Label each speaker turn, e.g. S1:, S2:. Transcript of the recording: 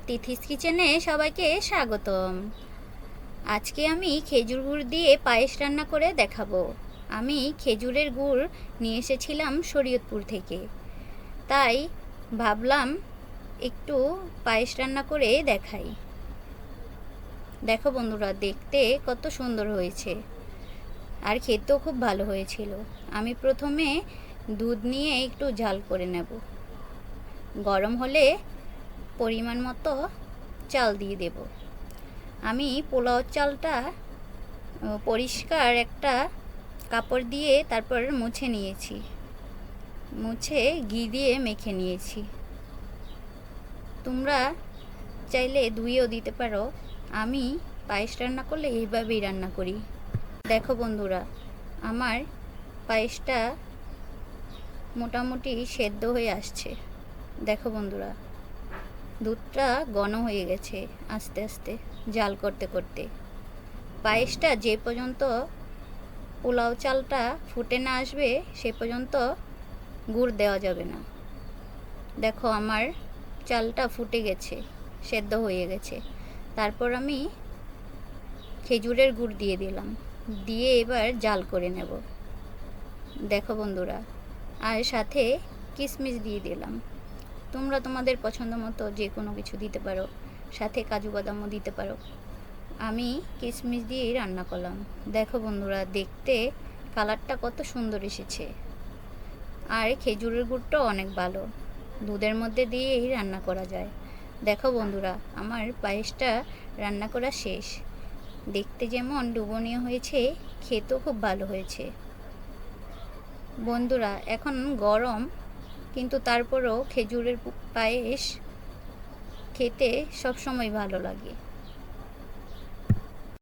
S1: তিথিস কিচেনে সবাইকে স্বাগতম। আজকে আমি খেজুর গুড় দিয়ে পায়েস রান্না করে দেখাবো। আমি খেজুরের গুড় নিয়ে এসেছিলাম শরীয়তপুর থেকে, তাই ভাবলাম একটু পায়েস রান্না করে দেখাই। দেখো বন্ধুরা, দেখতে কত সুন্দর হয়েছে আর খেতেও খুব ভালো হয়েছিল। আমি প্রথমে দুধ নিয়ে একটু ঝাল করে নেব। গরম হলে পরিমাণ মতো চাল দিয়ে দেব। আমি পোলাও চালটা পরিষ্কার একটা কাপড় দিয়ে তারপর মুছে নিয়েছি, মুছে ঘি দিয়ে মেখে নিয়েছি। তোমরা চাইলে ধুয়েও দিতে পারো। আমি পায়েস রান্না করলে এইভাবেই রান্না করি। দেখো বন্ধুরা, আমার পায়েসটা মোটামুটি সেদ্ধ হয়ে আসছে। দেখো বন্ধুরা, দুধটা ঘন হয়ে গেছে আস্তে আস্তে জাল করতে করতে। পায়েসটা যে পর্যন্ত পোলাও চালটা ফুটে না আসবে সে পর্যন্ত গুড় দেওয়া যাবে না। দেখো আমার চালটা ফুটে গেছে, সেদ্ধ হয়ে গেছে। তারপর আমি খেজুরের গুড় দিয়ে দিলাম, দিয়ে এবার জাল করে নেব। দেখো বন্ধুরা, আর সাথে কিশমিশ দিয়ে দিলাম। তোমরা তোমাদের পছন্দ মতো যে কোনো কিছু দিতে পারো, সাথে কাজু বাদামও দিতে পারো। আমি কিশমিশ দিয়েই রান্না করলাম। দেখো বন্ধুরা, দেখতে কালারটা কত সুন্দর এসেছে। আর খেজুরের গুড়টাও অনেক ভালো, দুধের মধ্যে দিয়েই রান্না করা যায়। দেখো বন্ধুরা, আমার পায়েসটা রান্না করা শেষ। দেখতে যেমন ডুবনীয় হয়েছে, খেতেও খুব ভালো হয়েছে। বন্ধুরা, এখন গরম, কিন্তু তারপরেও খেজুরের পায়েস খেতে সবসময় ভালো লাগে।